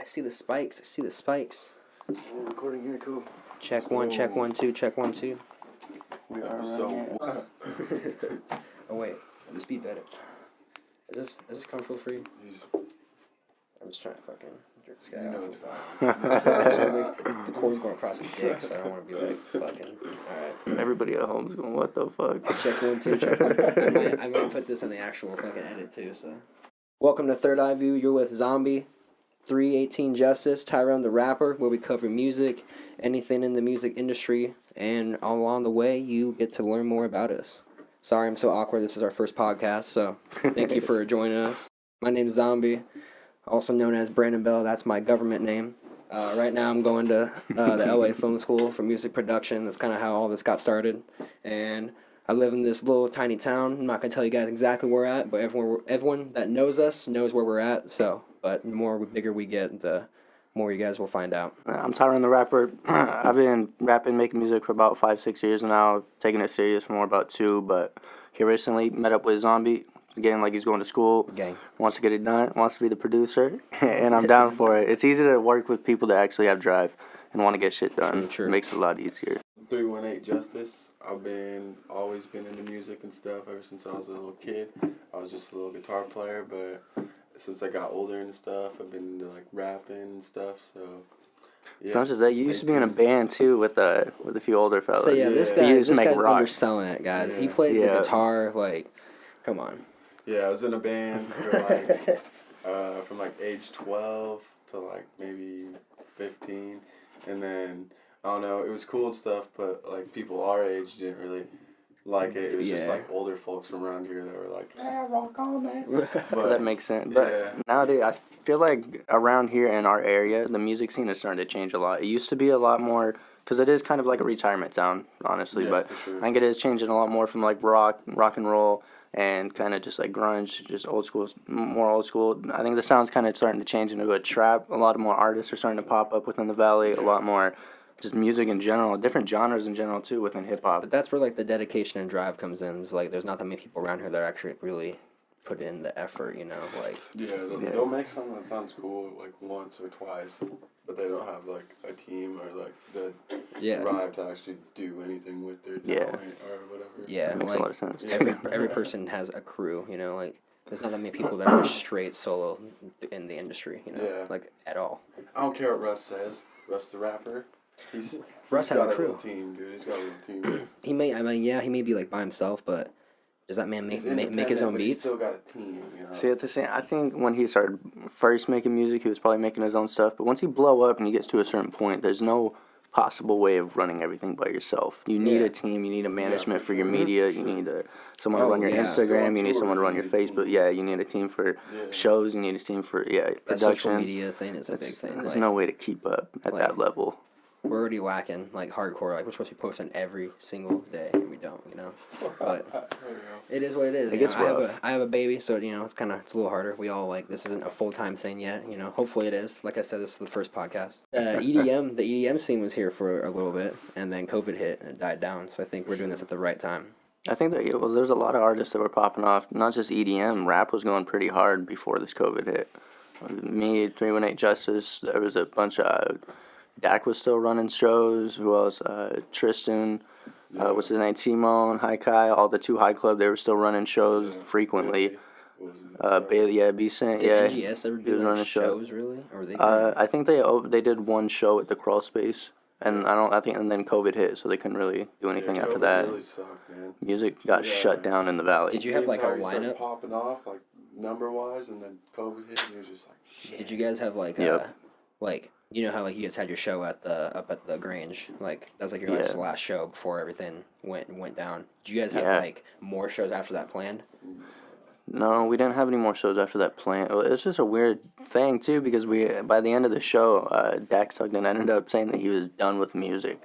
see the spikes. I see the spikes. Yeah, recording here, cool. Check one, check 1 2, check 1 2. We are Oh wait, this be better. Is this comfortable for you? I'm just trying to fucking jerk this guy out. It's fine. The cord's going across his dick, so I don't want to be like fucking. Alright. Everybody at home's going, what the fuck? Check 1 2, check 1. I might put this in the actual fucking edit too, so. Welcome to ThirdEyeView. You're with ZOM-B, 318 Justice, Tyrone the Rapper, where we cover music, anything in the music industry, and along the way, you get to learn more about us. Sorry I'm so awkward. This is our first podcast, so thank you for joining us. My name's ZOM-B, also known as Brandon Bell. That's my government name. Right now I'm going to the LA Film School for music production. That's kind of how all this got started. And I live in this little tiny town. I'm not going to tell you guys exactly where we're at, but everyone that knows us knows where we're at. So, but the bigger we get, the more you guys will find out. I'm Tyrone the Rapper. I've been rapping, making music for about 5-6 years now, taking it serious for more about 2, but here recently met up with ZOM-B, again, like he's going to school, Gang. Wants to get it done, wants to be the producer, and I'm down for it. It's easy to work with people that actually have drive and want to get shit done. True. It makes it a lot easier. 318 Justice. I've always been into music and stuff ever since I was a little kid. I was just a little guitar player, but since I got older and stuff, I've been into like rapping and stuff. So yeah, It's not just that. You used to be in a band too with a few older fellas. So yeah, this He guy's rock. underselling it, guys. Yeah. He plays the Yeah. guitar, like, come on. Yeah, I was in a band for like from like age 12 to like maybe 15, and then I don't know, it was cool and stuff, but like people our age didn't really like it. It was just like older folks from around here that were like, yeah, rock on, man. But That makes sense. But nowadays, I feel like around here in our area, the music scene is starting to change a lot. It used to be a lot more, because it is kind of like a retirement town, honestly. Yeah, but for sure. I think it is changing a lot more from like rock and roll, and kind of just like grunge, just old school, more old school. I think the sound's kind of starting to change into a trap. A lot of more artists are starting to pop up within the valley. A lot more just music in general, different genres in general too within hip hop. But that's where like the dedication and drive comes in. It's like there's not that many people around here that actually really put in the effort, you know, like. Yeah, they'll make something that sounds cool like once or twice, but they don't have like a team or like the drive to actually do anything with their talent or whatever. Yeah, That makes like, a lot of sense. Every person has a crew, you know, like there's not that many people that are straight solo in the industry, you know, like at all. I don't care what Russ says. Russ the rapper. Russ got had a a crew. little team, dude. He's got a little team. He may be like by himself, but does that man make his own but beats? He's still got a team, you know. See, at the same, I think when he started first making music, he was probably making his own stuff. But once he blow up and he gets to a certain point, there's no possible way of running everything by yourself. You need a team. You need a management for your media. You need someone to run your Instagram. You need someone to run your Facebook. Yeah, you need a team for shows. You need a team for That production. social media thing is a big thing. There's like, no way to keep up at that level. We're already lacking, like, hardcore. Like, we're supposed to be posting every single day, and we don't, you know? But it is what it is. It gets rough. I have a baby, so, you know, it's a little harder. We all, like, this isn't a full-time thing yet, you know? Hopefully it is. Like I said, this is the first podcast. The EDM scene was here for a little bit, and then COVID hit, and it died down. So I think we're doing this at the right time. I think that there's a lot of artists that were popping off. Not just EDM. Rap was going pretty hard before this COVID hit. Me, 318 Justice, there was a bunch of... Dak was still running shows. Who else? Tristan. What's his name? Timon, High Kai. All the 2 High Club. They were still running shows frequently. Bailey, B-Cent. Did NGS ever do like shows really, or were they? I think they did one show at the Crawl Space, and and then COVID hit, so they couldn't really do anything after that. Really sucked, man. Music got shut down in the valley. Did you have like a lineup popping off like number wise, and then COVID hit, and it was just like shit. Did you guys have like like? You know how like you guys had your show up at the Grange, like that was like your last show before everything went down. Did you guys have like more shows after that planned? No, we didn't have any more shows after that planned. It's just a weird thing too, because by the end of the show, Dak Sugden ended up saying that he was done with music,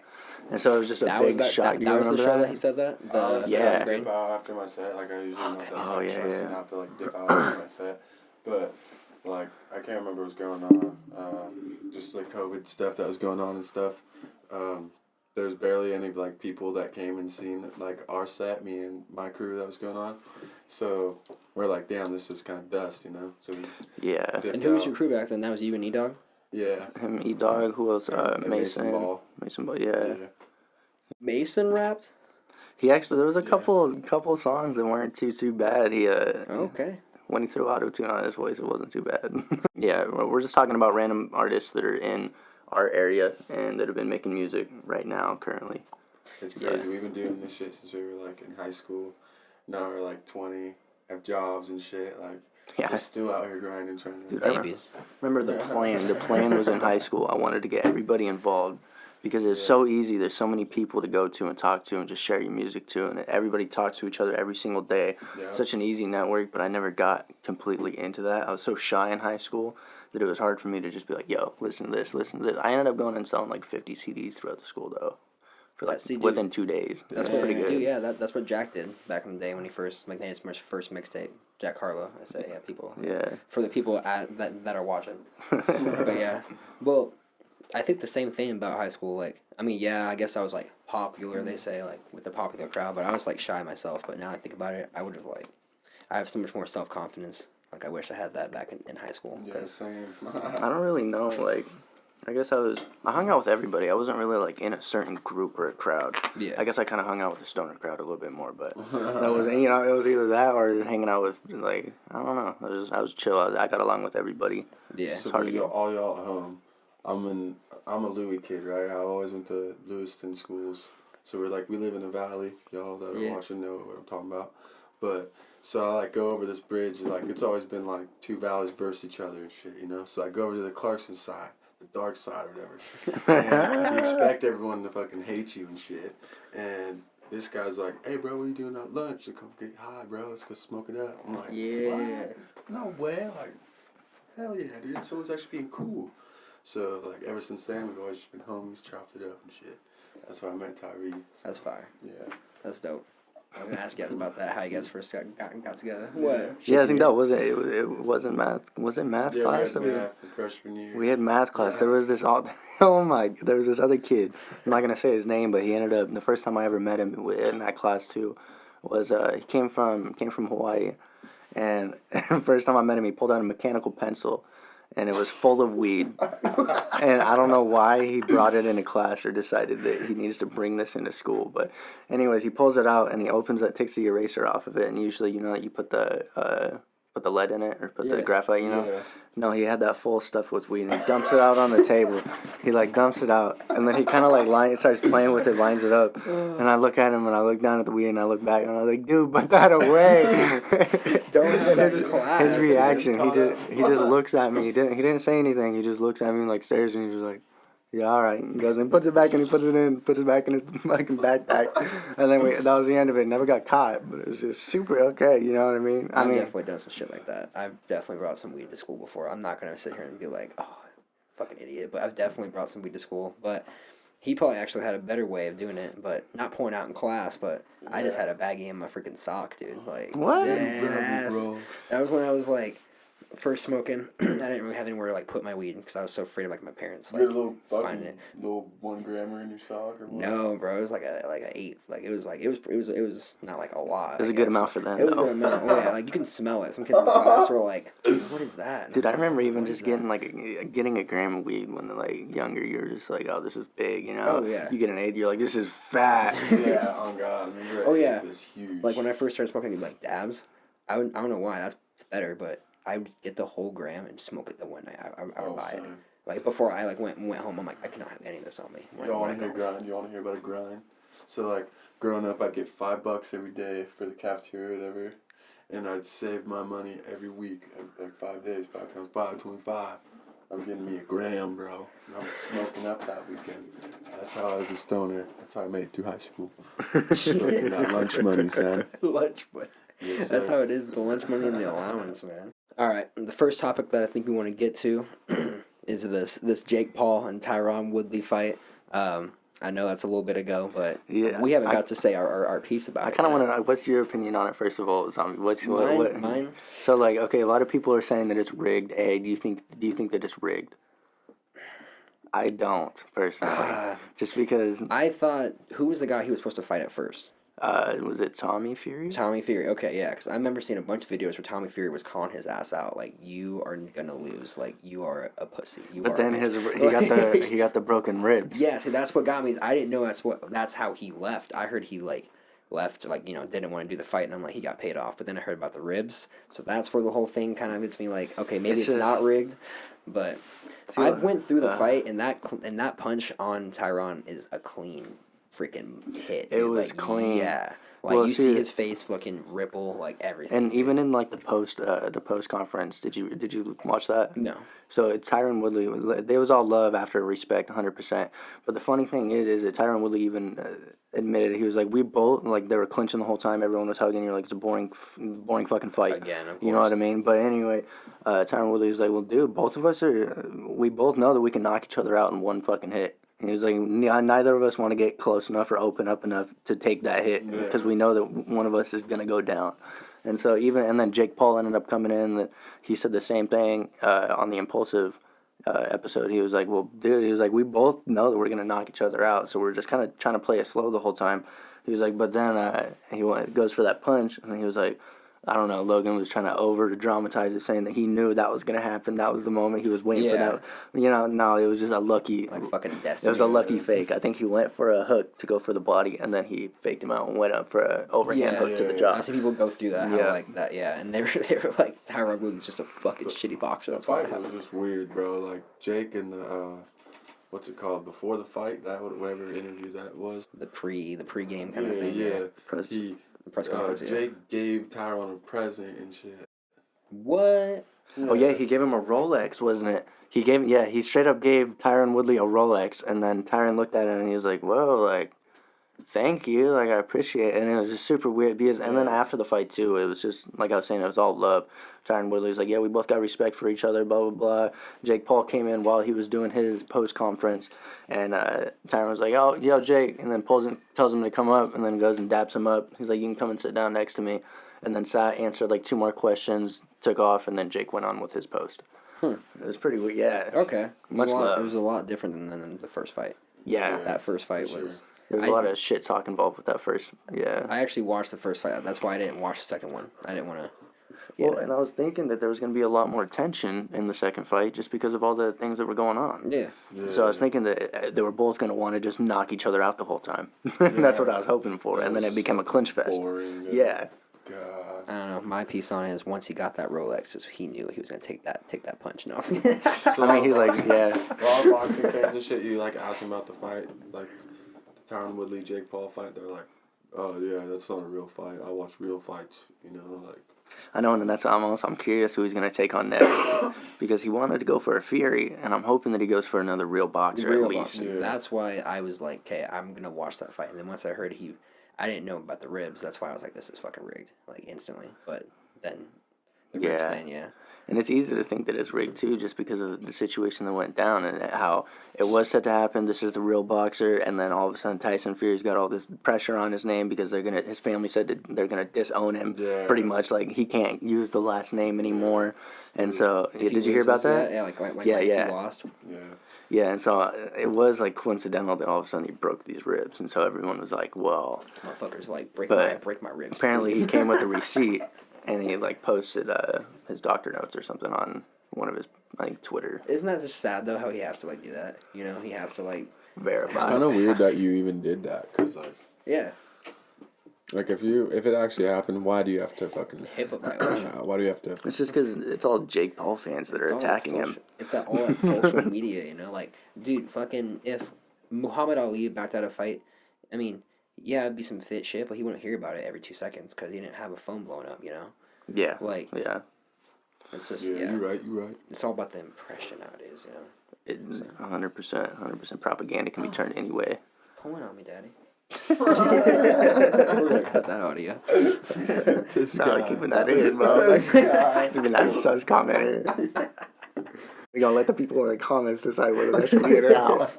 and so it was just a big shock. That was the show that he said that. I dip out after my set, like I usually don't have to like dip out after my set, but. Like, I can't remember what was going on, just like COVID stuff that was going on and stuff. There was barely any like people that came and seen like our set, me and my crew that was going on. So we're like, damn, this is kind of dust, you know. So and who was your crew back then? That was you and E-Dog? Yeah. Him, E-Dog, who else? And Mason. Ball. Mason Ball, yeah. Mason rapped? He actually, there was a couple songs that weren't too bad. Okay. When he threw auto-tune on his voice, it wasn't too bad. Yeah, we're just talking about random artists that are in our area and that have been making music right now, currently. It's crazy. We've been doing this shit since we were, like, in high school. Now we're, like, 20, have jobs and shit. Like, we're still out here grinding, trying to... Dude, remember the plan. The plan was in high school. I wanted to get everybody involved because it's so easy. There's so many people to go to and talk to and just share your music to. And everybody talks to each other every single day. Yeah. Such an easy network, but I never got completely into that. I was so shy in high school that it was hard for me to just be like, yo, listen to this, listen to this. I ended up going and selling like 50 CDs throughout the school, though. For like within 2 days. That's pretty good. Dude, yeah, that's what Jack did back in the day when he first made his first mixtape. Jack Harlow, I say, people. Yeah. For the people that are watching. But yeah, well, I think the same thing about high school. Like, I mean, yeah, I guess I was like popular. They say like with the popular crowd, but I was like shy myself. But now I think about it, I would have I have so much more self-confidence. Like, I wish I had that back in high school. Yeah, same. I don't really know, like. I guess I hung out with everybody. I wasn't really, like, in a certain group or a crowd. Yeah. I guess I kind of hung out with the stoner crowd a little bit more, but that was, it was either that or just hanging out with, like, I don't know. I was chill. I got along with everybody. Yeah. So all y'all at home, I'm a Louis kid, right? I always went to Lewiston schools. So we live in the valley. Y'all that are watching know what I'm talking about. But, so I, go over this bridge, and, it's always been, two valleys versus each other and shit, you know? So I go over to the Clarkson side. The dark side or whatever. And you expect everyone to fucking hate you and shit. And this guy's like, hey, bro, what are you doing at lunch? To come get high, bro. Let's go smoke it up. I'm like, what? No way. Like, hell yeah, dude. Someone's actually being cool. So, ever since then, we've always just been homies, chopped it up and shit. That's how I met Tyree. So. That's fire. Yeah. That's dope. I was going to ask you guys about that, how you guys first got together. What? Yeah, I think that was it. It wasn't math. Was it math class? We had math in freshman year. We had math class. There was this there was this other kid. I'm not going to say his name, but he ended up, the first time I ever met him in that class too, was he came from Hawaii. And the first time I met him, he pulled out a mechanical pencil. And it was full of weed. And I don't know why he brought it into class or decided that he needs to bring this into school. But anyways, he pulls it out and he opens it, takes the eraser off of it. And usually, you put the lead in it or put the graphite, Yeah. No, he had that full stuff with weed and he dumps it out on the table. He dumps it out and then he kind of starts playing with it, lines it up. And I look at him and I look down at the weed and I look back and I was like, dude, put that away. Don't have that in class. His reaction, he just looks at me. He didn't say anything. He just looks at me and stares and he's just like, yeah, all right. He goes and puts it back and puts it back in his fucking backpack. And then that was the end of it. Never got caught, but it was just super okay. You know what I mean? I've definitely done some shit like that. I've definitely brought some weed to school before. I'm not gonna sit here and be like, oh, fucking idiot. But I've definitely brought some weed to school. But he probably actually had a better way of doing it, but not pouring out in class. But I just had a baggie in my freaking sock, dude. What? That was when I was first smoking. I didn't really have anywhere to put my weed because I was so afraid of my parents finding it. Little 1 grammer in your sock or what? No, bro, it was like an eighth. It was not a lot. It was a good amount for them. It was a good amount. Oh, yeah, you can smell it. Some kids in class were like, "What is that?" Dude, I remember even just getting a gram of weed when younger. You're just like, "Oh, this is big," you know. Oh yeah. You get an eighth, you're like, "This is fat." Yeah. Oh god. This huge. When I first started smoking dabs, I don't know why. That's better, but I would get the whole gram and smoke it the one night. I would buy it. Before I went home, I'm like, I cannot have any of this on me. You want to hear grind? You want to hear about a grind? So growing up, I'd get $5 every day for the cafeteria or whatever, and I'd save my money every week, 5 days, 5 times 5, 25. I'm getting me a gram, bro. And I'm smoking up that weekend. That's how I was a stoner. That's how I made it through high school. Smoking that lunch money, son. Lunch money. Yes, that's how it is. The lunch money and the allowance, man. All right, the first topic that I think we want to get to is this Jake Paul and Tyron Woodley fight. I know that's a little bit ago, but we haven't got to say our piece about it. I kind of want to know, what's your opinion on it, first of all, Zombie? Mine? So, a lot of people are saying that it's rigged. A, do you think that it's rigged? I don't, personally. Just because... I thought, who was the guy he was supposed to fight at first? Was it Tommy Fury? Tommy Fury. Okay, yeah, because I remember seeing a bunch of videos where Tommy Fury was calling his ass out, like, you are gonna lose, like, you are a pussy. But then he got the broken ribs. Yeah, see, that's what got me. I didn't know that's how he left. I heard he left, didn't want to do the fight, and I'm like, he got paid off. But then I heard about the ribs, so that's where the whole thing kind of gets me like, okay, maybe it's not rigged, but I went through the fight, and that punch on Tyron is a clean freaking hit. It was clean. Yeah. Like, you see his face fucking ripple, like, everything. And even in, like, the post conference, did you watch that? No. So Tyron Woodley, they was all love after respect, 100%. But the funny thing is that Tyron Woodley even admitted, he was like, we both, like, they were clinching the whole time, everyone was hugging, you're like, it's a boring fucking fight. Again, of course. You know what I mean? But anyway, Tyron Woodley was like, well, dude, we both know that we can knock each other out in one fucking hit. And he was like, neither of us want to get close enough or open up enough to take that hit because we know that one of us is going to go down. And so and then Jake Paul ended up coming in. He said the same thing on the Impulsive episode. He was like, well, dude, he was like, we both know that we're going to knock each other out. So we're just kind of trying to play it slow the whole time. He was like, but then he goes for that punch. And he was like, I don't know, Logan was trying to over-dramatize it, saying that he knew that was going to happen. That was the moment. He was waiting for that. No, it was just a lucky... Like fucking destiny. It was a lucky fake. I think he went for a hook to go for the body, and then he faked him out and went up for an overhand hook to the jaw. I see people go through that, and they were like, Tyron Woodley's just a fucking shitty boxer. That's why it happened. It was just weird, bro. Like, Jake and the... what's it called? Before the fight, whatever interview that was. The pre-game kind of thing. Yeah. The press conference, Jake gave Tyron a present and shit. What? Oh yeah, he gave him a Rolex, wasn't it? He straight up gave Tyron Woodley a Rolex, and then Tyron looked at it and he was like, whoa, like, thank you, like, I appreciate it. And it was just super weird because, and then after the fight too, it was just, like I was saying, it was all love. Tyron Woodley was like, yeah, we both got respect for each other, blah, blah, blah. Jake Paul came in while he was doing his post-conference, and Tyron was like, oh, yo, Jake, and then tells him to come up, and then goes and daps him up. He's like, you can come and sit down next to me. And then sat, answered, like, 2 more questions, took off, and then Jake went on with his post. It was pretty weird, yeah. Okay. Much love. It was a lot different than the first fight. Yeah. That first fight was... There was a lot of shit talk involved with that first, I actually watched the first fight. That's why I didn't watch the second one. I didn't want to... Well, and I was thinking that there was going to be a lot more tension in the second fight just because of all the things that were going on. Yeah. So I was thinking that they were both going to want to just knock each other out the whole time. That's what I was hoping for. And then it became a clinch fest. Boring, yeah. God. I don't know. My piece on it is once he got that Rolex, is he knew he was going to take that punch. No. So, I mean, he's like, yeah. A lot of boxing fans and shit, you like ask them about the fight, like the Tyron Woodley Jake Paul fight. They're like, oh yeah, that's not a real fight. I watch real fights, like. I know, and that's I'm curious who he's going to take on next because he wanted to go for a Fury, and I'm hoping that he goes for another real boxer at least. Boxer. Yeah. That's why I was like, okay, I'm going to watch that fight. And then once I heard I didn't know about the ribs. That's why I was like, this is fucking rigged, like, instantly. But then the ribs thing, yeah. And it's easy to think that it's rigged, too, just because of the situation that went down and how it was set to happen. This is the real boxer, and then all of a sudden Tyson Fury's got all this pressure on his name because his family said that they're going to disown him pretty much. Like, he can't use the last name anymore. And so, did you hear about that? Yeah, like if he lost. Yeah. Yeah, and so it was, like, coincidental that all of a sudden he broke these ribs. And so everyone was like, well... Motherfucker's like, break my ribs. Apparently he came with a receipt. And he, like, posted his doctor notes or something on one of his, I think, Twitter. Isn't that just sad, though, how he has to, like, do that? You know, he has to, like... verify. It's kind of weird that you even did that, because, like... Yeah. Like, if it actually happened, why do you have to fucking... HIPAA violation. Why do you have to... It's just because it's all Jake Paul fans that are attacking him. It's all that social media, you know? Like, dude, fucking... If Muhammad Ali backed out a fight, I mean... Yeah, it'd be some fit shit, but he wouldn't hear about it every 2 seconds because he didn't have a phone blowing up, you know? Yeah. Like, yeah. It's just, You're right. It's all about the impression nowadays, you know? 100% propaganda can be turned any way. Pulling on me, Daddy. We're gonna cut that audio. Not keeping that in, bro. Keeping that as commenter. We gonna let the people in the comments decide whether that should be in or out.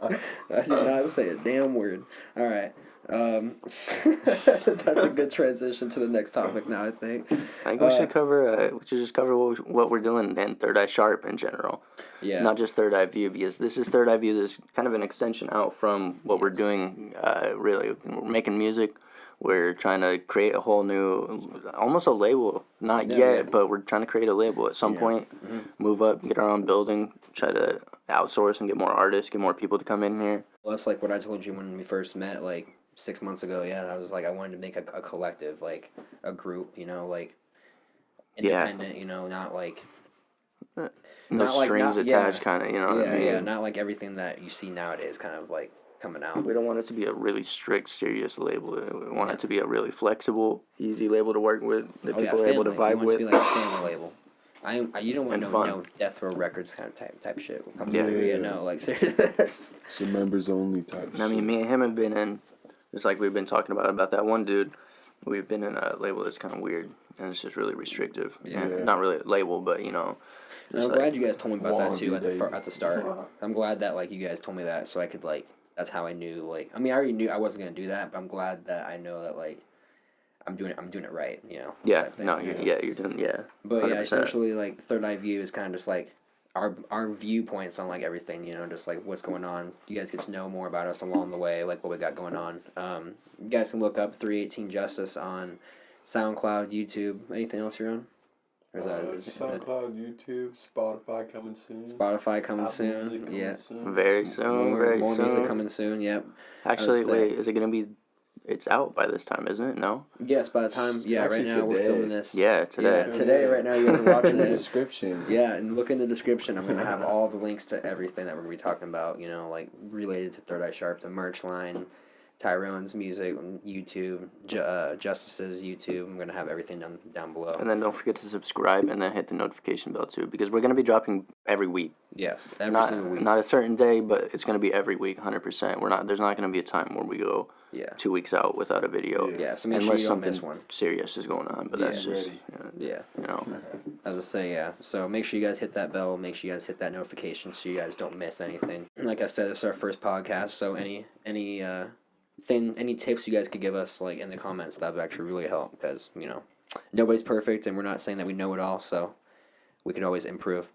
I did not say a damn word. All right. That's a good transition to the next topic now, I think. I think we should cover what we're doing in ThirdEyeSharp in general. Yeah. Not just ThirdEyeView, because this is ThirdEyeView. This is kind of an extension out from what we're doing, really. We're making music. we're trying to create a whole new, almost a label. Not yet, but we're trying to create a label at some point. Move up, get our own building, try to outsource and get more artists, get more people to come in here. Well, that's like what I told you when we first met, like 6 months ago. Yeah, I was like, I wanted to make a collective, like a group, you know, like independent, you know, not like No not like strings attached, kind of, you know what I mean? Yeah, not like everything that you see nowadays, kind of like coming out. We don't want it to be a really strict, serious label. We want it to be a really flexible, easy label to work with that people are able to vibe with. You want it to be like a family label. You don't want no Death Row Records kind of type shit. No, like serious. Some members only type. I mean, me and him have been in, just like we've been talking about that one dude. We've been in a label that's kind of weird, and it's just really restrictive. Yeah. And not really a label, but, you know. And I'm glad you guys told me about that, too, at the start. I'm glad that, like, you guys told me that, so I could, like, that's how I knew, like, I mean, I already knew I wasn't going to do that, but I'm glad that I know that, like, I'm doing it right, you know. Yeah, no, you're doing, yeah. But, 100%. yeah, essentially, like, Third Eye View is kind of just, like, our viewpoints on, like, everything, you know, just, like, what's going on. You guys get to know more about us along the way, like, what we got going on. You guys can look up 318 Justice on SoundCloud, YouTube. Anything else you're on? Or is SoundCloud, YouTube, Spotify coming soon. Spotify coming soon. Coming soon. Very soon, more music coming soon, yep. Actually, wait, is it going to be... It's out by this time, isn't it? No? Yes, by the time... Yeah, right now we're filming this. Yeah, today. Yeah, today, right now, you guys are watching it. Description. Yeah, and look in the description. I'm going to have all the links to everything that we're going to be talking about, you know, like, related to ThirdEyeSharp, the merch line, Tyrone's music, YouTube, Justice's YouTube. I'm going to have everything down below. And then don't forget to subscribe and then hit the notification bell, too, because we're going to be dropping every week. Yes, every single week. Not a certain day, but it's going to be every week, 100%. There's not going to be a time where we go 2 weeks out without a video. Yeah, so make sure you don't miss one. Serious is going on, but that's just, you know. I was just saying, yeah. So make sure you guys hit that bell. Make sure you guys hit that notification so you guys don't miss anything. Like I said, this is our first podcast, so any tips you guys could give us, like, in the comments, that would actually really help, because, you know, nobody's perfect, and we're not saying that we know it all, so we can always improve.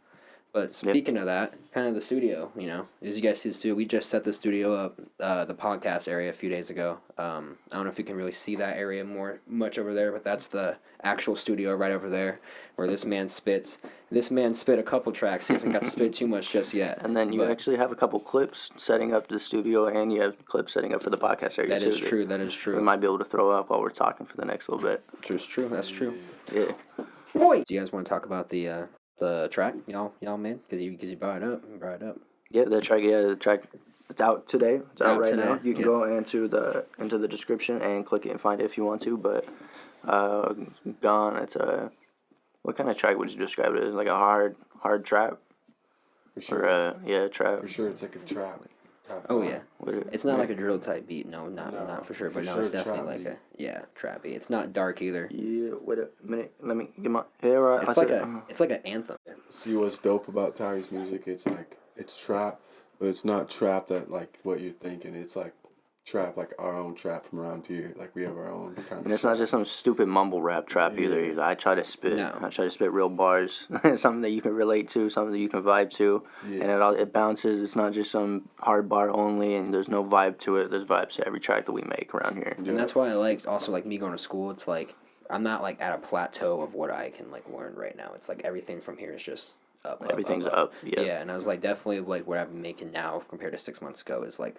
But speaking of that, kind of the studio, you know, as you guys see the studio, we just set the studio up, the podcast area a few days ago. I don't know if you can really see that area much over there, but that's the actual studio right over there where this man spits. This man spit a couple tracks. He hasn't got to spit too much just yet. And then you actually have a couple clips setting up the studio, and you have clips setting up for the podcast area, That is true. That is true. We might be able to throw up while we're talking for the next little bit. That's true. That's true. Yeah. Boy, do you guys want to talk about the track y'all made? Because you brought it up. Yeah, the track. It's out today. It's out right today. now. You can go into the description and click it and find it if you want to. But Gone. It's what kind of track would you describe it as? Like a hard trap. For sure. Or trap. For sure, it's like a trap. Oh yeah, it's not like a drill type beat. No, not for sure. But For no, it's sure, definitely like a trap beat. It's not dark either. Yeah. Wait a minute. Let me get my hair right. It's like an anthem. See what's dope about Tyre's music? It's like it's trap, but it's not trap that like what you're thinking. It's like trap, like our own trap from around here. Like we have our own kind of. And it's not just some stupid mumble rap trap either. I try to spit. No. I try to spit real bars. Something that you can relate to. Something that you can vibe to. Yeah. And it bounces. It's not just some hard bar only. And there's no vibe to it. There's vibes to every track that we make around here. And that's why I like also like me going to school. It's like I'm not like at a plateau of what I can like learn right now. It's like everything from here is just up. Everything's up. Yeah. Yeah, and I was like definitely like what I'm making now compared to 6 months ago is like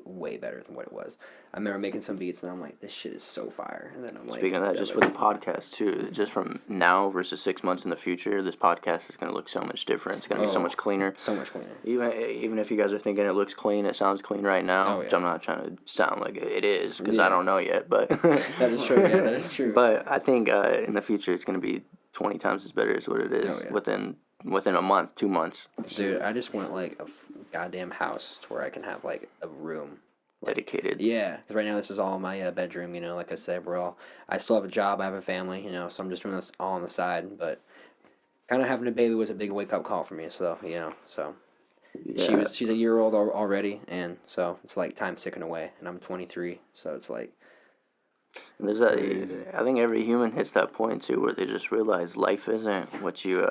way better than what it was. I remember making some beats and I'm like, this shit is so fire. And then I'm like, speaking of that, just with the podcast too, just from now versus 6 months in the future, this podcast is going to look so much different. It's going to be so much cleaner. So much cleaner. Even if you guys are thinking it looks clean, it sounds clean right now, which I'm not trying to sound like it is, because I don't know yet, but that is true. Yeah, that is true. But I think in the future it's going to be 20 times as better as what it is within a month, 2 months. Dude, I just want like a goddamn house to where I can have like a room dedicated. Yeah, because right now this is all my bedroom. You know, like I said, I still have a job, I have a family. You know, so I'm just doing this all on the side. But kind of having a baby was a big wake up call for me. So she's a year old already, and so it's like time ticking away, and I'm 23, so it's like There's I think every human hits that point too, where they just realize life isn't what you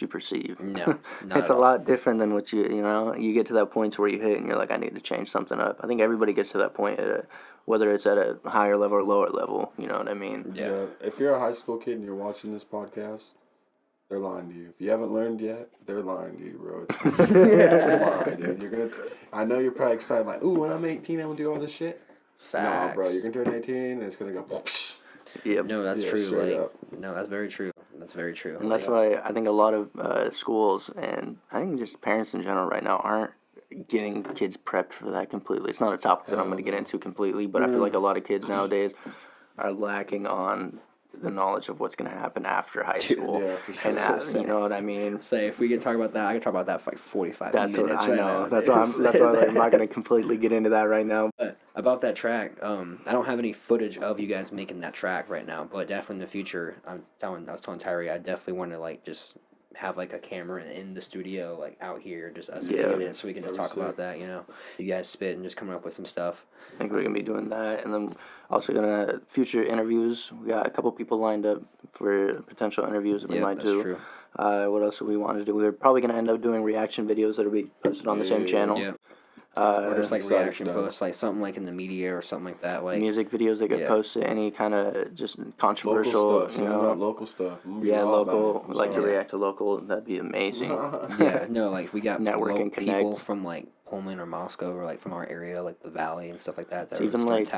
perceive. No, not it's at a all. lot different than what you get to that point where you hit and you're like, I need to change something up. I think everybody gets to that point, whether it's at a higher level or lower level. You know what I mean? Yeah. If you're a high school kid and you're watching this podcast, they're lying to you. If you haven't learned yet, they're lying to you, bro. They're lying, dude. I know you're probably excited, like, ooh, when I'm 18, I'm gonna do all this shit. Facts. No, bro, you're gonna turn 18 and it's gonna go. Yep. No, that's Yeah, true. straight Like, up. no, that's very true. That's very true. And that's why I think a lot of schools and I think just parents in general right now aren't getting kids prepped for that completely. It's not a topic that I'm going to get into completely, but I feel like a lot of kids nowadays are lacking on the knowledge of what's going to happen after high school. Yeah, for sure. And you know what I mean? Say, if we could talk about that, I could talk about that for like 45 That's minutes what I right know. now. That's why like, I'm not going to completely get into that right now. But about that track, I don't have any footage of you guys making that track right now, but definitely in the future, I was telling Tyree, I definitely want to like just have like a camera in the studio, like out here, just us making it, so we can just talk about that. You know, you guys spit and just coming up with some stuff. I think we're gonna be doing that, and then also gonna future interviews. We got a couple people lined up for potential interviews that we might do. True. What else do we want to do? We're probably gonna end up doing reaction videos that'll be posted on the same channel. Yeah. Or just like excited reaction for that. posts, like something like in the media or something like that. Like Music videos that get posted, any kind of just controversial, Local stuff. you Send know. out local stuff. Local. We like to react to local. That'd be amazing. yeah, no, like we got Network and people connect. from like Pullman or Moscow or like from our area, like the Valley and stuff like that. It's even like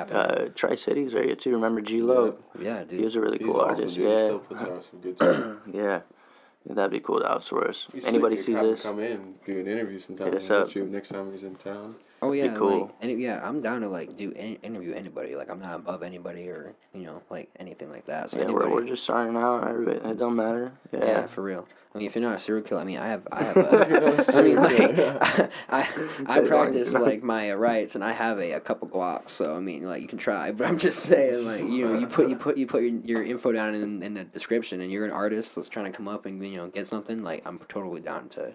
Tri-Cities area too. Remember G-Lo? Yeah, dude. He was a really He's cool awesome, artist. dude. He Yeah, still puts out some good stuff. yeah. That'd be cool to outsource. He's Anybody sick. sees Have him this? Come in, do an interview sometime. Hit us We'll up. get you next time he's in town. Oh yeah, cool. like, I'm down to like do interview anybody. Like I'm not above anybody or like anything like that. So Yeah, anybody, we're just starting out. It don't matter. yeah, for real. I mean, if you're not a serial killer, I mean, I have. I mean, like, I practice like my rights, and I have a couple Glocks. So I mean, like, you can try, but I'm just saying, like, you put your info down in the description, and you're an artist that's trying to come up and get something. Like, I'm totally down to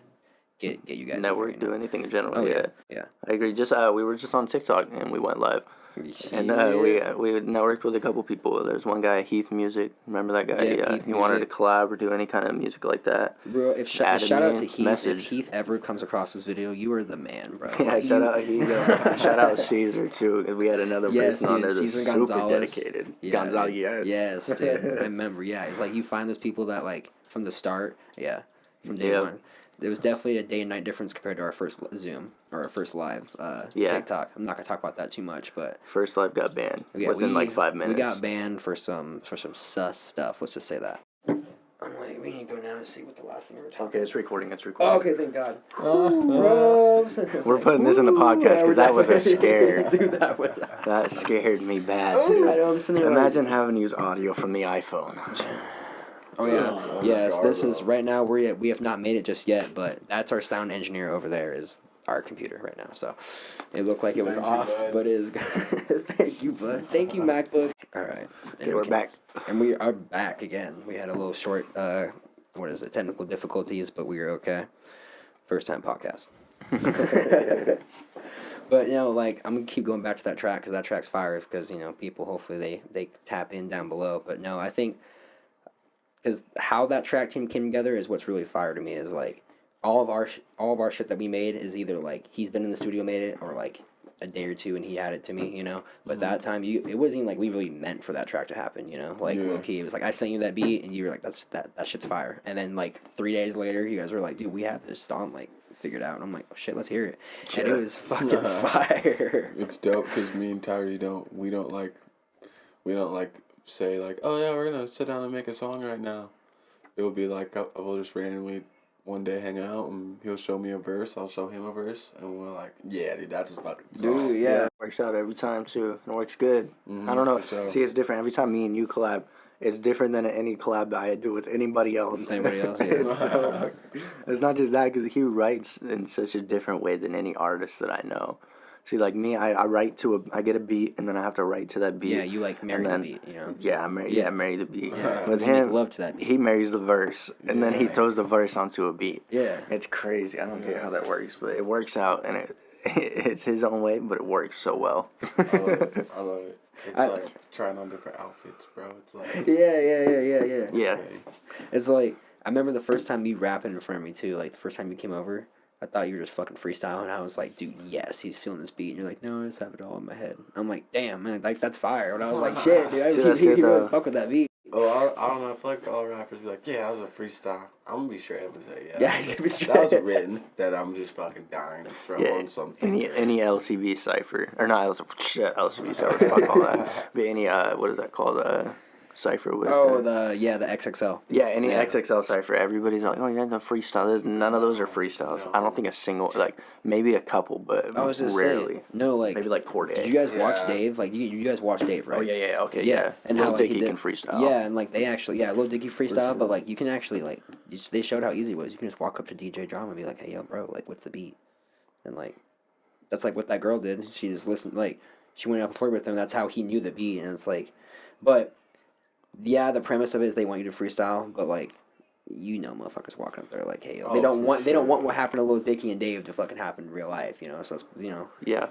get you guys network, in here, do anything in general. Oh yeah, yeah. I agree. Just we were just on TikTok and we went live. And we networked with a couple people. There's one guy, Heath Music. Remember that guy? Yeah, He wanted to collab or do any kind of music like that. Bro, if shout out to Heath. If Heath ever comes across this video, you are the man, bro. Yeah, like, shout out Heath. Shout out Caesar too. We had another person on there that's Caesar super Gonzalez. dedicated. Yeah, Gonzalez, yes, dude. I remember. Yeah, it's like you find those people that like from the start. Yeah, from day one. There was definitely a day and night difference compared to our first Zoom or our first live TikTok. I'm not gonna talk about that too much, but first live got banned within like 5 minutes. We got banned for some sus stuff. Let's just say that. I'm like, we need to go now and see what the last thing we were talking. Okay, it's recording. Oh, okay, thank God. Bro, we're putting this in the podcast because that was a scare. Dude, that scared me bad. Dude. I know, I'm sitting there Imagine having to use audio from the iPhone. Oh yeah, yes. This is right now. We have not made it just yet, but that's our sound engineer over there is our computer right now. So it looked like it was off, but it is. Thank you, bud. Thank you, MacBook. All right. Okay, we're back, and we are back again. We had a little short, technical difficulties, but we were okay. First time podcast. But like I'm gonna keep going back to that track because that track's fire. Because people hopefully they tap in down below. But no, I think. Because how that track team came together is what's really fire to me. Is like all of our shit that we made is either like he's been in the studio made it or like a day or two and he had it to me, But that time it wasn't even like we really meant for that track to happen, Like low key, it was like I sent you that beat and you were like that shit's fire. And then like 3 days later, you guys were like, dude, we have this song like figured out. And I'm like, oh, shit, let's hear it. And it was fucking fire. It's dope because me and Tyree we don't like say like, oh yeah, we're gonna sit down and make a song right now. It will be like we'll just randomly one day hang out and he'll show me a verse, I'll show him a verse, and we're like, yeah, dude, that's just fucking song. Dude, yeah. It works out every time too. It works good. I don't know. Sure. See, it's different every time me and you collab. It's different than any collab that I do with anybody else. Yeah. It's not just that because he writes in such a different way than any artist that I know. See, like me, I get a beat, and then I have to write to that beat. Yeah, you like marry the beat, you know. Yeah, I marry the beat. Yeah. With you him, make love to that beat. he marries the verse, and then he throws the verse onto a beat. Yeah, it's crazy. I don't get how that works, but it works out, and it's his own way, but it works so well. I love it. It's like trying on different outfits, bro. It's like yeah. Okay. It's like I remember the first time you rapping in front of me too. Like the first time you came over, I thought you were just fucking freestyling. I was like, dude, yes, he's feeling this beat. And you're like, no, I just have it all in my head. I'm like, damn, man, like that's fire. And I was like, shit, dude, he really fuck with that beat. Oh, I don't know. I feel like all rappers be like, yeah, that was a freestyle. I'm gonna be straight up and say, Yeah, he's gonna be straight. That was written. That I'm just fucking dying to throw on something. Any LCV cipher or not LCV cipher, fuck all that. But any what is that called? Cipher with the XXL. Yeah, any XXL cipher. Everybody's like, oh yeah, the freestyle. None of those are freestyles. I don't think a single, like maybe a couple, but I was just rarely. Saying, no, like maybe like Corday. Did you guys watch Dave? Like you guys watch Dave, right? Oh yeah, okay, yeah. And Lil how like, Dicky can freestyle. Yeah, and like they actually, Lil Dicky freestyle, but like you can actually like they showed how easy it was. You can just walk up to DJ Drama and be like, hey yo, bro, like what's the beat? And like that's like what that girl did. She just listened, like she went up before with him. That's how he knew the beat, and it's like, but. Yeah, the premise of it is they want you to freestyle, but like, motherfuckers walking up there like, hey, yo, they don't want what happened to Lil Dicky and Dave to fucking happen in real life, you know. So it's, yeah.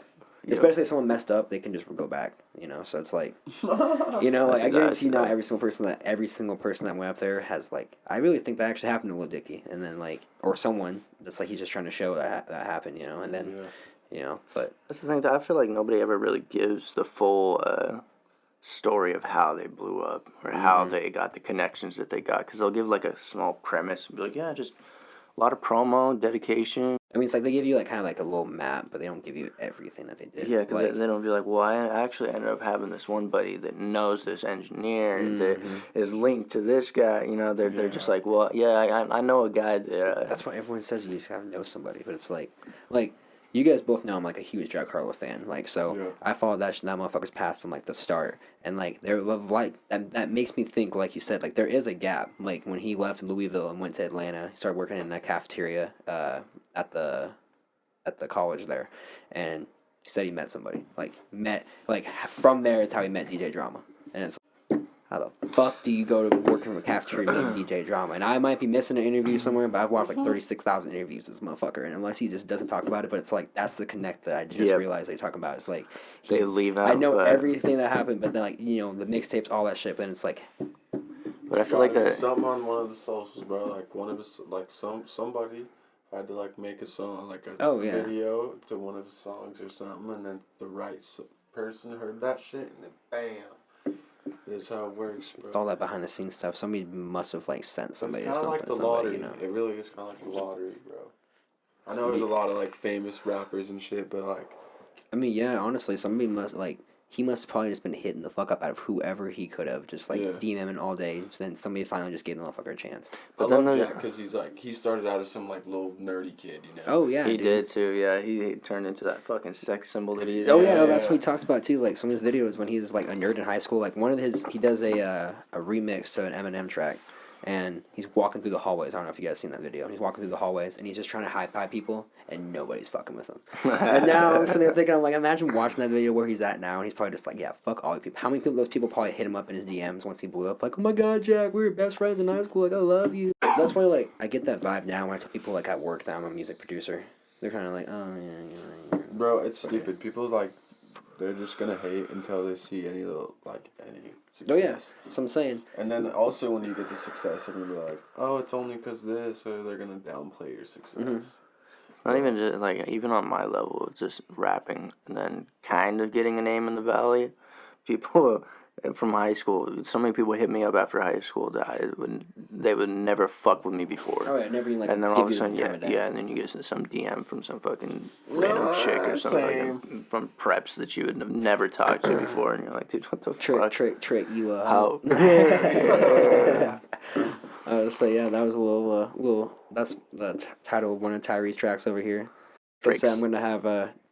Especially if someone messed up, they can just go back, you know. So it's like, like I guarantee not every single person that went up there has like, I really think that actually happened to Lil Dicky, and then like, or someone that's like he's just trying to show that happened, you know, and then, but that's the thing. I feel like nobody ever really gives the full. Story of how they blew up or how they got the connections that they got, because they'll give like a small premise and be like, yeah, just a lot of promo, dedication. I mean, it's like they give you like kind of like a little map, but they don't give you everything that they did. Yeah, because they don't be like, well, I actually ended up having this one buddy that knows this engineer that is linked to this guy. You know, they're just like, well, yeah, I know a guy that. That's why everyone says you just have to know somebody, but it's like. You guys both know I'm like a huge Jack Harlow fan, like so. I followed that motherfucker's path from like the start, and like they're like that makes me think, like you said, like there is a gap. Like when he left Louisville and went to Atlanta, he started working in a cafeteria at the college there, and he said he met somebody. From there is how he met DJ Drama, and it's. How the fuck do you go to work in a cafeteria meeting DJ Drama? And I might be missing an interview somewhere, but I've watched like 36,000 interviews with this motherfucker. And unless he just doesn't talk about it, but it's like, that's the connect that I just realized they're talking about. It's like, they leave out. I know everything that happened, but then like, the mixtapes, all that shit, but it's like. But I feel like that. Something on one of the socials, bro. Like one of his, like somebody had to like make a song, like a video to one of his songs or something. And then the right person heard that shit and then bam. That's how it works, bro. All that behind the scenes stuff. Somebody must have like sent somebody to something. Like the lottery. It really is kind of like the lottery, bro. I know there's a lot of like famous rappers and shit, but like. I mean, yeah. Honestly, somebody must like. He must have probably just been hitting the fuck up out of whoever he could have, just like DMing all day. Then somebody finally just gave the motherfucker a chance. But I love Jack because he's like he started out as some like little nerdy kid, you know. Oh yeah, he did too. Yeah, he turned into that fucking sex symbol that he is. Oh yeah, that's what he talks about too. Like some of his videos when he's like a nerd in high school. Like one of he does a remix to an Eminem track. And he's walking through the hallways. I don't know if you guys seen that video. He's walking through the hallways, and he's just trying to high-five people, and nobody's fucking with him. And now I'm sitting there thinking, I'm like, imagine watching that video where he's at now, and he's probably just like, yeah, fuck all you people. How many people, those people probably hit him up in his DMs once he blew up? Like, oh my god, Jack, we were best friends in high school. Like, I love you. That's why, like, I get that vibe now when I tell people, like, at work that I'm a music producer. They're kind of like, oh, yeah. Bro, it's stupid. People, like, they're just gonna hate until they see any success. Oh yeah, that's what I'm saying. And then also when you get to success, they're gonna be like, "Oh, it's only because this," or they're gonna downplay your success. It's not even just like even on my level of just rapping and then kind of getting a name in the valley. People from high school, so many people hit me up after high school that they would never fuck with me before. Oh yeah, never even like. And then all of a sudden, and then you get some DM from some fucking random chick or something like, from preps that you would have never talked to before, and you're like, dude, what the fuck? Trick you how? So yeah, that was a little. That's the title of one of Tyree's tracks over here. So I'm gonna have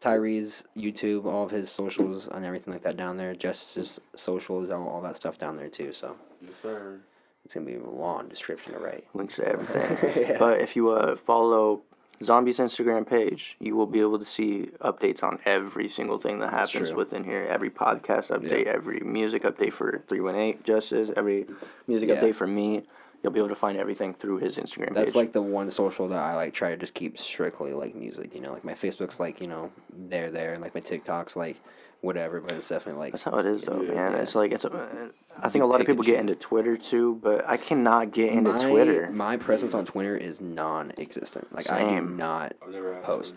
Tyree's YouTube, all of his socials and everything like that down there. Justice's socials, all that stuff down there too. So yes, sir. It's gonna be a long description to write. Links to everything. But if you follow ZOM-B's Instagram page, you will be able to see updates on every single thing that happens within here. Every podcast update, every music update for 318 Justice, every music update for me. You'll be able to find everything through his Instagram page. That's like the one social that I like try to just keep strictly like music, you know, like my Facebook's like, you know, there, and like my TikTok's like whatever, but it's definitely like. That's how it is though, man. It's like, I think a lot of people get into Twitter too, but I cannot get into Twitter. My presence on Twitter is non-existent. Like I do not post.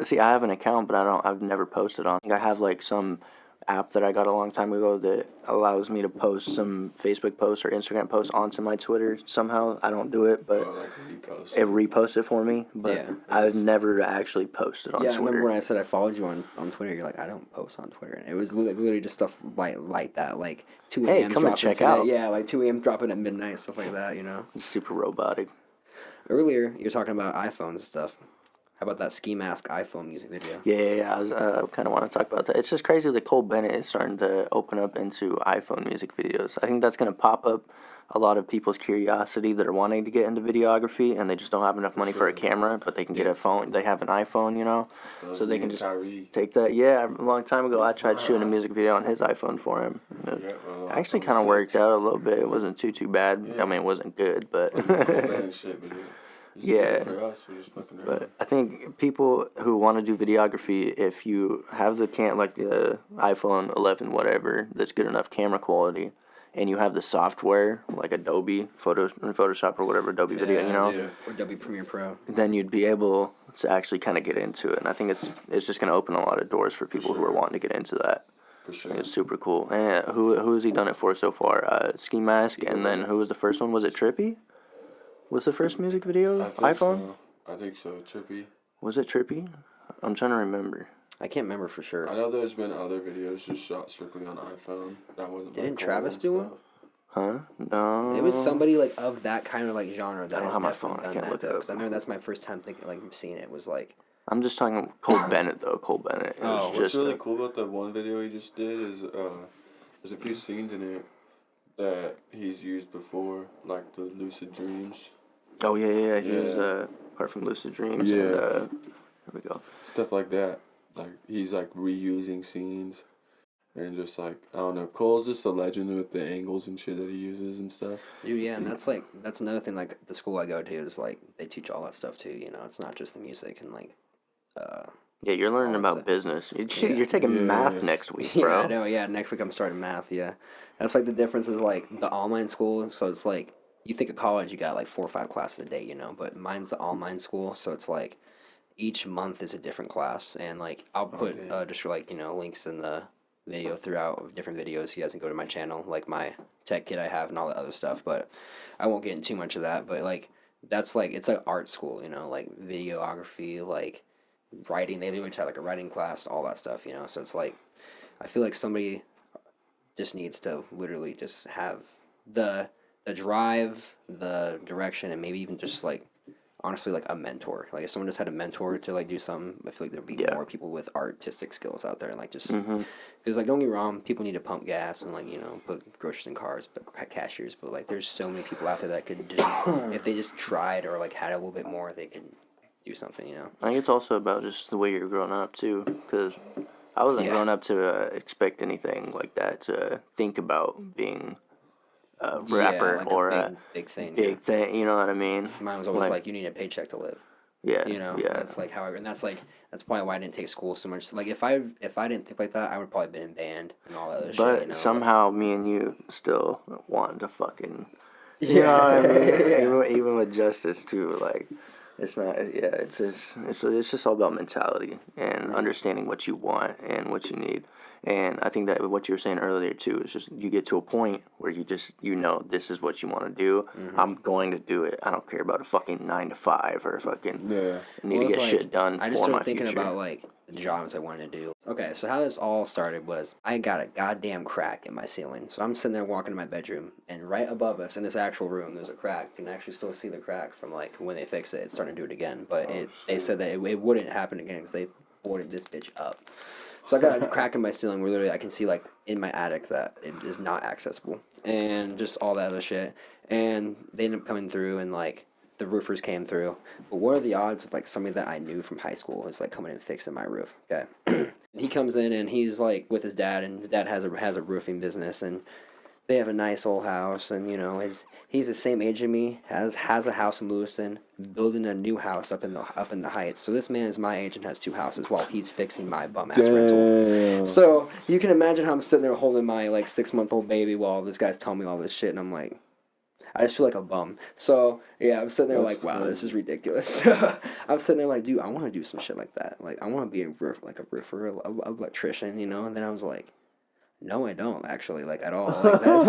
See, I have an account, but I've never posted on. I have like some app that I got a long time ago that allows me to post some Facebook posts or Instagram posts onto my Twitter somehow. I don't do it, but it reposts it for me. But I've never actually posted on Twitter. I remember when I said I followed you on Twitter, you're like, I don't post on Twitter. And it was literally just stuff like that, like 2 a.m. come and check out. Yeah, like 2 a.m. dropping at midnight, stuff like that, you know? It's super robotic. Earlier, you were talking about iPhones and stuff. How about that ski mask iPhone music video? Yeah, I was kind of want to talk about that. It's just crazy that Cole Bennett is starting to open up into iPhone music videos. I think that's going to pop up a lot of people's curiosity that are wanting to get into videography, and they just don't have enough money for a camera, but they can get a phone. They have an iPhone, you know, so they can just take that. Yeah, a long time ago, I tried shooting a music video on his iPhone for him. It actually kind of worked out a little bit. It wasn't too bad. I mean, it wasn't good, but... Yeah, but I think people who want to do videography, if you have the the iPhone 11 whatever that's good enough camera quality, and you have the software like Adobe Photoshop or whatever Adobe Video, you know, or Adobe Premiere Pro, then you'd be able to actually kind of get into it. And I think it's just going to open a lot of doors for people who are wanting to get into that. For sure, it's super cool. And who has he done it for so far? Ski Mask, and then who was the first one? Was it Trippy? Was the first music video iPhone? I think so. Trippy. Was it Trippy? I'm trying to remember. I can't remember for sure. I know there's been other videos just shot strictly on iPhone. That wasn't. Didn't Travis do one? Huh? No. It was somebody like of that kind of like genre that I don't have my phone. I can't look it up. I remember that's my first time thinking like seeing it was like. I'm just talking Cole Bennett though. Cole Bennett. What's really cool about that one video he just did is there's a few scenes in it that he's used before, like the lucid dreams. Oh yeah. He was apart from lucid dreams. Yeah. And, there we go. Stuff like that. Like he's like reusing scenes, and just like I don't know. Cole's just a legend with the angles and shit that he uses and stuff. Dude, yeah, and that's another thing. Like the school I go to is like they teach all that stuff too. You know, it's not just the music and like. Yeah, you're learning about business. You're taking math next week, bro. Yeah, I know. Yeah, next week I'm starting math. Yeah, that's like the difference is like the online school. So it's like you think of college, you got like 4 or 5 classes a day, you know. But mine's the online school, so it's like each month is a different class, and like I'll put just like links in the video throughout of different videos. So you guys can go to my channel, like my tech kit I have and all that other stuff. But I won't get into too much of that. But like that's like it's like art school, you know, like videography, like. Writing, they literally have like a writing class, all that stuff, you know. So it's like, I feel like somebody just needs to literally just have the drive, the direction, and maybe even just like honestly like a mentor. Like if someone just had a mentor to like do something, I feel like there'd be more people with artistic skills out there, and like just because like don't get me wrong, people need to pump gas and like put groceries in cars, but cashiers, but like there's so many people out there that could just if they just tried or like had a little bit more, they could. Do something, you know. I think it's also about just the way you're growing up too, because I wasn't grown up to expect anything like that. To think about being a rapper like or a big thing. Big thing, you know what I mean? Mine was always like you need a paycheck to live. Yeah, you know. That's like how and that's probably why I didn't take school so much. Like if I didn't think like that, I would probably been in band and all that other shit. But somehow me and you still want to fucking. You know what I mean? Even with Justice too, like. It's not, it's just all about mentality and understanding what you want and what you need. And I think that what you were saying earlier, too, is just you get to a point where you just, this is what you want to do. I'm going to do it. I don't care about a fucking 9 to 5 or fucking, I need to get shit done for my future. I just started thinking about, like, the jobs I wanted to do. Okay, so how this all started was I got a goddamn crack in my ceiling. So I'm sitting there walking in my bedroom, and right above us in this actual room, there's a crack. You can actually still see the crack from, like, when they fixed it. It's starting to do it again. But they said that it wouldn't happen again because they boarded this bitch up. So I got a crack in my ceiling where literally I can see, like, in my attic that it is not accessible. And just all that other shit. And they ended up coming through and, like, the roofers came through. But what are the odds of like somebody that I knew from high school is like coming and fixing my roof? Okay. He comes in and he's like with his dad, and his dad has a roofing business, and they have a nice old house, and you know he's the same age as me, has a house in Lewiston, building a new house up in the Heights. So this man is my age and has 2 houses while he's fixing my bum ass rental. So you can imagine how I'm sitting there holding my like 6-month-old baby while this guy's telling me all this shit, and I'm like, I just feel like a bum. So yeah, I'm sitting there like, wow, this is ridiculous. I'm sitting there like, dude, I want to do some shit like that. Like I want to be a roofer, a electrician, you know. And then I was like, no, I don't actually, like, at all. Like, that's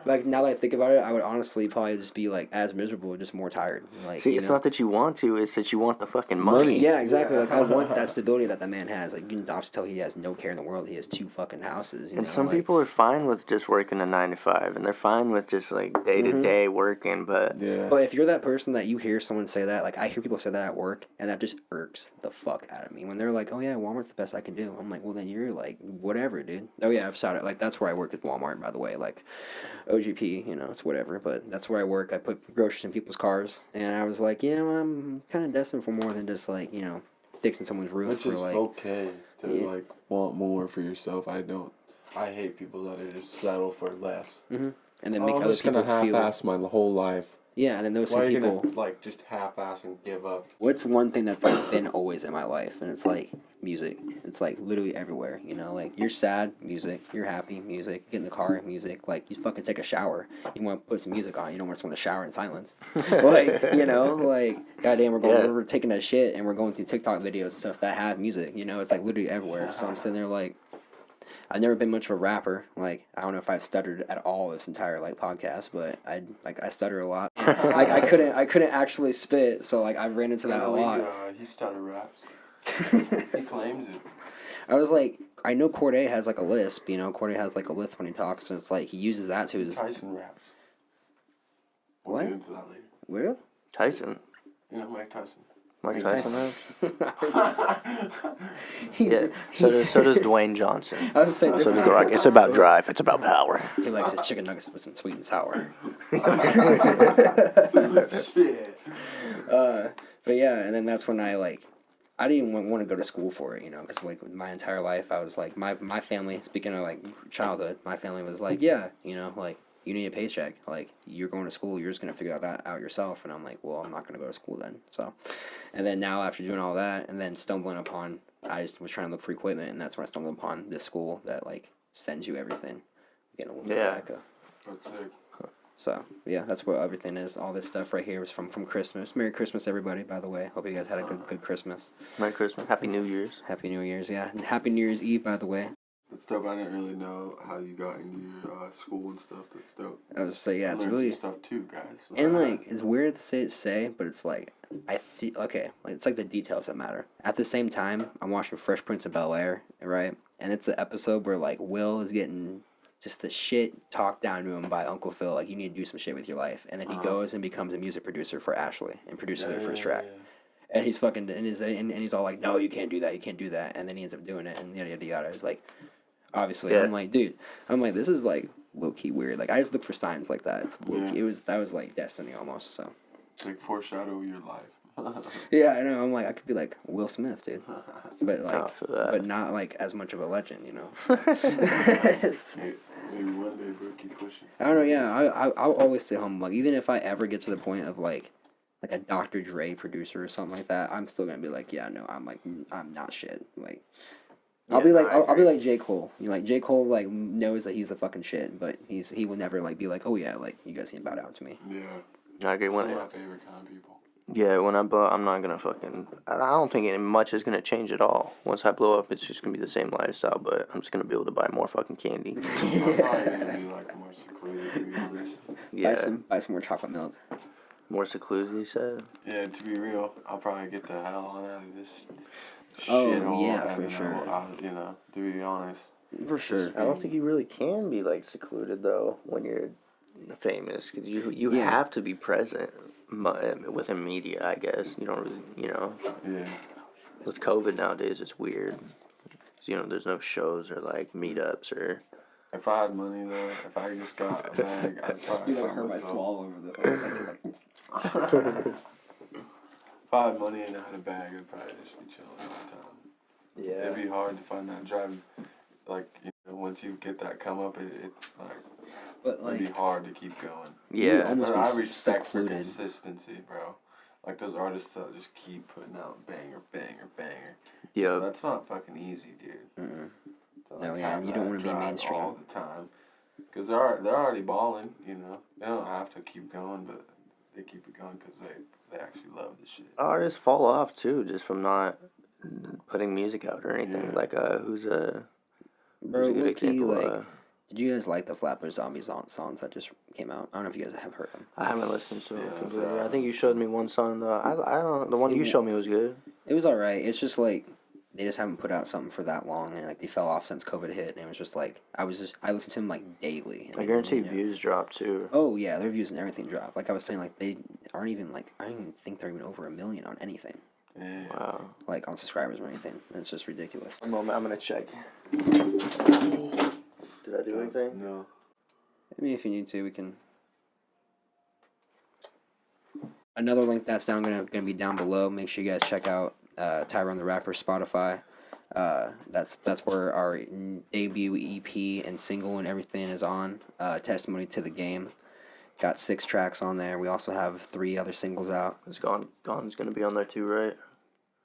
like now that I think about it, I would honestly probably just be like as miserable, just more tired. Like, see, it's not that you want to; it's that you want the fucking money. Yeah, exactly. Like, I want that stability that man has. Like, you can obviously tell he has no care in the world. He has 2 fucking houses. And some people are fine with just working a 9 to 5, and they're fine with just like day to day working. But but if you're that person that you hear someone say that, like I hear people say that at work, and that just irks the fuck out of me when they're like, "Oh yeah, Walmart's the best I can do." I'm like, well then you're like whatever, dude. Oh yeah, I've shot it. Like that's where I work at Walmart, by the way. Like OGP, you know, it's whatever. But that's where I work. I put groceries in people's cars, and I was like, yeah, well, I'm kind of destined for more than just like, you know, fixing someone's roof. It's just like, okay to like want more for yourself. I hate people that just settle for less. And then make other people feel. I'm just gonna half-ass my whole life. Yeah, and then those same people gonna, like just half-ass and give up. What's one thing that's like been always in my life, and it's like music. It's like literally everywhere, you know. Like you're sad, music. You're happy, music. Get in the car, music. Like you fucking take a shower, you want to put some music on. You don't just want to shower in silence. Like you know, like goddamn, we're taking a shit and we're going through TikTok videos and stuff that have music. You know, it's like literally everywhere. So I'm sitting there like. I've never been much of a rapper. Like I don't know if I've stuttered at all this entire like podcast, but I stutter a lot. Like I couldn't actually spit, so like I've ran into that a lot. He stutter raps. He claims it. I was like, I know Corday has like a lisp, you know. Corday has like a lisp when he talks, and it's like he uses that to his. Tyson raps. What? We'll get into that later. Really? Tyson. You know Mike Tyson. Mike Tyson yeah. So does Dwayne Johnson. I was saying. So does The Rock. It's about drive. It's about power. He likes his chicken nuggets with some sweet and sour. Shit. But yeah, and then that's when I didn't even want to go to school for it, you know, because like my entire life I was like my family. Speaking of like childhood, my family was like, yeah, you know, like. You need a paycheck. Like, you're going to school, you're just going to figure that out yourself. And I'm like, well, I'm not going to go to school then. So, and then now after doing all that and then stumbling upon, I just was trying to look for equipment, and that's when I stumbled upon this school that, like, sends you everything. Getting a little bit back. That's sick. So, yeah, that's what everything is. All this stuff right here is from Christmas. Merry Christmas, everybody, by the way. Hope you guys had a good Christmas. Merry Christmas. Happy New Year's. Happy New Year's, yeah. And Happy New Year's Eve, by the way. That's dope. I didn't really know how you got into your school and stuff. That's dope. I was say yeah, it's some really stuff too, guys. And like it's weird to say, but it's like I feel okay. Like it's like the details that matter. At the same time, I'm watching Fresh Prince of Bel-Air, right? And it's the episode where like Will is getting just the shit talked down to him by Uncle Phil. Like you need to do some shit with your life, and then he goes and becomes a music producer for Ashley and produces their first track. And he's fucking and he's all like, no, you can't do that, you can't do that, and then he ends up doing it, and yada yada yada. It's like. Obviously, I'm like, dude, this is like low key weird. Like I just look for signs like that. It's low key. That was like destiny almost. So it's like foreshadow your life. Yeah, I know. I'm like I could be like Will Smith, dude, but like, but not like as much of a legend, you know. Maybe one day, bro. Keep pushing. I don't know. Yeah, I'll always stay humble. Like even if I ever get to the point of like a Dr. Dre producer or something like that, I'm still gonna be like, yeah, no, I'm not shit. Like. I'll be like J. Cole. You know, like J. Cole like knows that he's the fucking shit, but he would never like be like, oh yeah, like you guys can bow down to me. Yeah. I agree. One of my favorite kind of people. Yeah, when I blow up, I'm not gonna fucking. I don't think much is gonna change at all. Once I blow up, it's just gonna be the same lifestyle, but I'm just gonna be able to buy more fucking candy. I'm probably gonna be like more secluded, to be honest. Yeah. Buy some more chocolate milk. More secluded, you said? Yeah, to be real, I'll probably get the hell on out of this. Oh yeah, for sure. You know, to be honest. For sure. I don't think you really can be like secluded though when you're famous, because you have to be present within media. I guess you don't really, you know. Yeah. With COVID nowadays, it's weird. You know, there's no shows or like meetups or. If I had money though, if I just got a bag, I'd probably. You like hurt my swallow over the. If I had money and I had a bag, I'd probably just be chilling all the time. Yeah. It'd be hard to find that driving. Like, you know, once you get that come up, it'd be hard to keep going. Yeah. Almost But I respect secluded. for consistency, bro. Like those artists that just keep putting out banger, banger, banger. Yeah. That's not fucking easy, dude. No, yeah, you don't want to be mainstream all the time. Because they're already balling, you know. They don't have to keep going, but they keep it going because they actually love the shit. Artists fall off too, just from not putting music out or anything. Yeah. Like who's a Bro, good example? like, did you guys like the Flapper Zombie songs that just came out? I don't know if you guys have heard them. I haven't listened to them completely. so, I think you showed me one song though. I don't. The one you showed me was good. It was alright. It's just like they just haven't put out something for that long, and like they fell off since COVID hit, and it was just like I listened to them like daily. I guarantee views dropped too. Oh yeah, their views and everything dropped. Like I was saying, like they aren't even like I don't even think they're even over 1 million on anything. Yeah. Wow. Like on subscribers or anything. It's just ridiculous. A moment, I'm gonna check. Did I do anything? No. I mean, if you need to, we can. Another link that's gonna be down below. Make sure you guys check out Tyrone the Rapper Spotify. That's where our debut EP and single and everything is on. Testimony to the Game. Got 6 tracks on there. We also have 3 other singles out. It's Gone's gonna be on there too, right?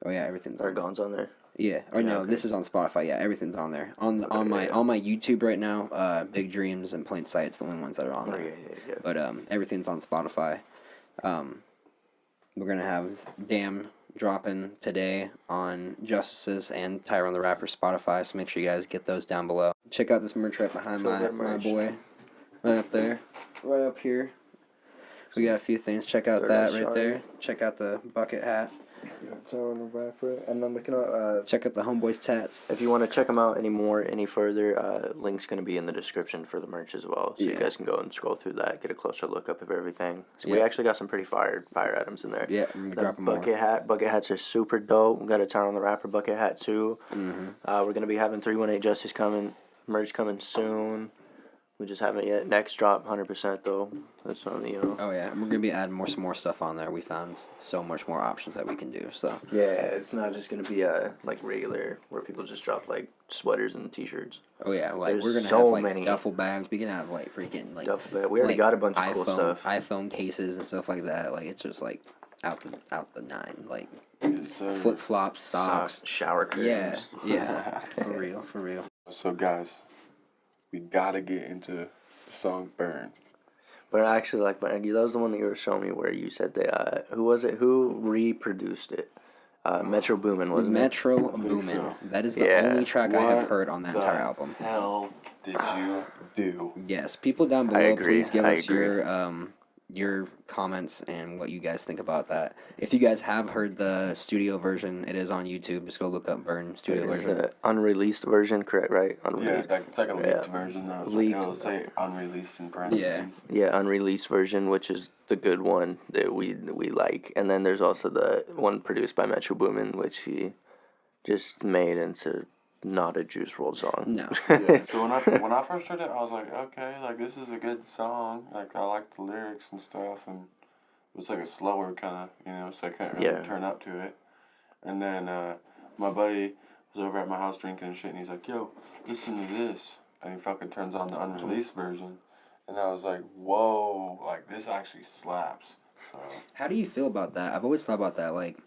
Oh yeah, everything's Or on there. Gone's on there. Yeah. Or no, this is on Spotify. Yeah, everything's on there. On my YouTube right now, Big Dreams and Plain Sight's the only ones that are on there. Yeah. But everything's on Spotify. We're gonna have Damn dropping today on Justice's and Tyrone the Rapper Spotify, so make sure you guys get those down below. Check out this merch right behind my boy. Right up there. Right up here. We got a few things. Check out that right there. Check out the bucket hat. Tyrone the Rapper. And then we can check out the Homeboys tats. if you want to check them out any further, link's going to be in the description for the merch as well. So you guys can go and scroll through that, get a closer look up of everything. So we actually got some pretty fire items in there. Yeah, I'm gonna drop them bucket hats are super dope. We got a Tyrone the Rapper bucket hat too. We're going to be having 318 Justice merch coming soon. We just haven't yet. Next drop, 100% though. That's on the, Oh yeah, and we're gonna be adding some more stuff on there. We found so much more options that we can do. So yeah, it's not just gonna be like regular where people just drop like sweaters and t-shirts. Oh yeah, like There's we're gonna so have like many duffel bags. We can have like freaking like duffel bag. We already got a bunch of cool stuff. iPhone cases and stuff like that. Like it's just like out the nine. Like Yes, flip flops, socks, shower curtains. Yeah, for real. So guys, we gotta get into the song "Burn." But actually, like, that was the one that you were showing me where you said that, who was it? Who reproduced it? Metro Boomin, wasn't it? Metro Boomin. so. That is the only track I have heard on that entire What album. the hell did you do? Yes, people down I below, agree. please give I us your comments and what you guys think about that. If you guys have heard the studio version, it is on YouTube. Just go look up Burn studio It's version. the unreleased version, correct? Right? Yeah, Unreleased. it's like a leaked version. Though. It'll say unreleased in parentheses. Yeah, unreleased version, which is the good one that we like. And then there's also the one produced by Metro Boomin, which he just made into not a Juice WRLD song. No. Yeah. So when I first heard it, I was like, okay, like this is a good song. Like I like the lyrics and stuff, and it's like a slower kind of, so I couldn't really turn up to it. And then my buddy was over at my house drinking and shit, and he's like, yo, listen to this. And he fucking turns on the unreleased version, and I was like, whoa, like this actually slaps. So How do you feel about that? I've always thought about that. Like,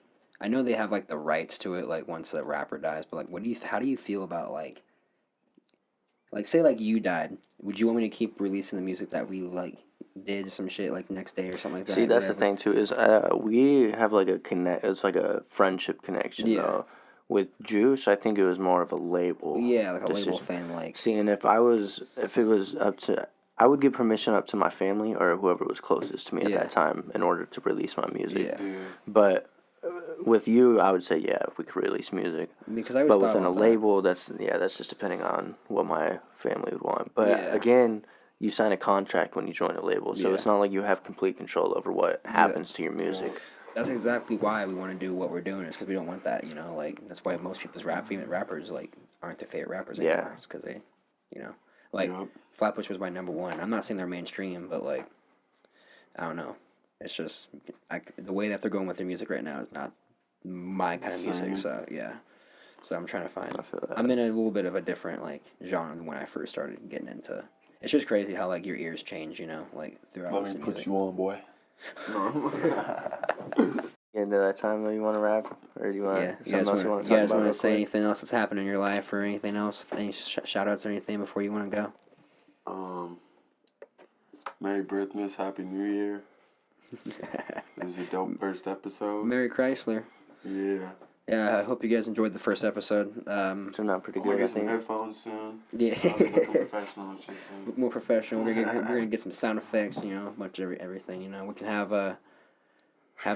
I know they have like the rights to it, like once the rapper dies. But like, how do you feel about like say like you died? Would you want me to keep releasing the music that we like did some shit like next day or something like that? See, that's the thing too. Is we have like a connect. It's like a friendship connection. Yeah. Though. With Juice, I think it was more of a label. Yeah, like a decision. label thing. Like, See, and if it was up to, I would give permission up to my family or whoever was closest to me at that time in order to release my music. Yeah. But with you, I would say if we could release music. because I always But thought within a about label, that's just depending on what my family would want. But again, you sign a contract when you join a label, so it's not like you have complete control over what happens to your music. That's exactly why we want to do what we're doing. Is because we don't want that. Like that's why most people's favorite rappers like aren't their favorite rappers anymore. It's because they, like Flatbush was my number one. I'm not saying they're mainstream, but like, I don't know. It's just the way that they're going with their music right now is not my kind of music. So yeah, so I'm trying to find. I'm in a little bit of a different like genre than when I first started getting into. It's just crazy how like your ears change, you know, like throughout Let me put music. you on, boy. Into that time that you want to rap, or do you want Yeah, something else you want to you talk guys about? want to real say quick? anything else that's happened in your life or anything else? Any shout outs or anything before you want to go? Merry Birthmas, Happy New Year. It was a dope first episode. Merry Chrysler. Yeah. Yeah, I hope you guys enjoyed the first episode. Turned out pretty I'm gonna good, I get some think. headphones soon. Yeah. I'll be looking professional and shit soon. More professional. We're gonna get some sound effects. You know, a bunch of everything. You know, we can have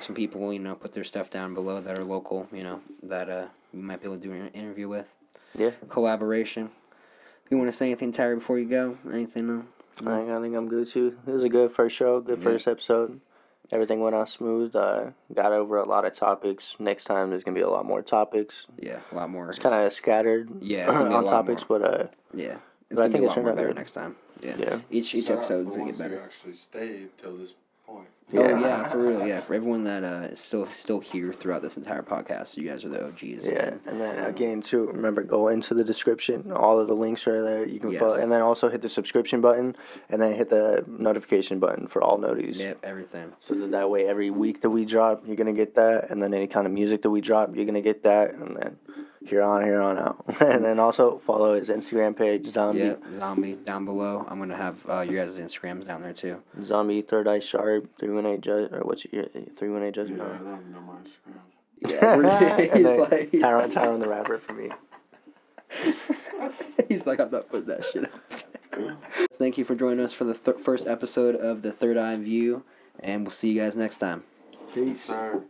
some people. You know, put their stuff down below that are local. You know, that we might be able to do an interview with. Yeah. Collaboration. You want to say anything, Tyre, before you go? Anything? I think I'm good too. It was a good first show, good first episode. Everything went out smooth. Got over a lot of topics. Next time there's gonna be a lot more topics. Yeah, a lot more. It's kind of scattered. Yeah, it's gonna be a on lot topics, more. but yeah, I it's gonna think be a it lot turned more out better good. next time. Yeah. Each Shout out to episode's the gonna ones get who better. actually stayed till this point. Oh yeah, for real. Yeah, for everyone that is still here throughout this entire podcast, you guys are the OGs. Yeah, and then again too, remember, go into the description. All of the links are there. You can follow, and then also hit the subscription button, and then hit the notification button for all noties. Yep, everything. So that way, every week that we drop, you're gonna get that, and then any kind of music that we drop, you're gonna get that, and then here on out. And then also follow his Instagram page, ZOM-B. Yep, ZOM-B down below. I'm gonna have your guys' Instagrams down there too. ZOM-B, ThirdEyeSharp, 318 Judge, or what's your 318 Judge? Yeah, No. I don't even know my Instagram. Yeah, And he's then like Tyrone the rapper for me. he's like, I'm not putting that shit up. Thank you for joining us for the first episode of the Third Eye View, and we'll see you guys next time. Peace. Sir.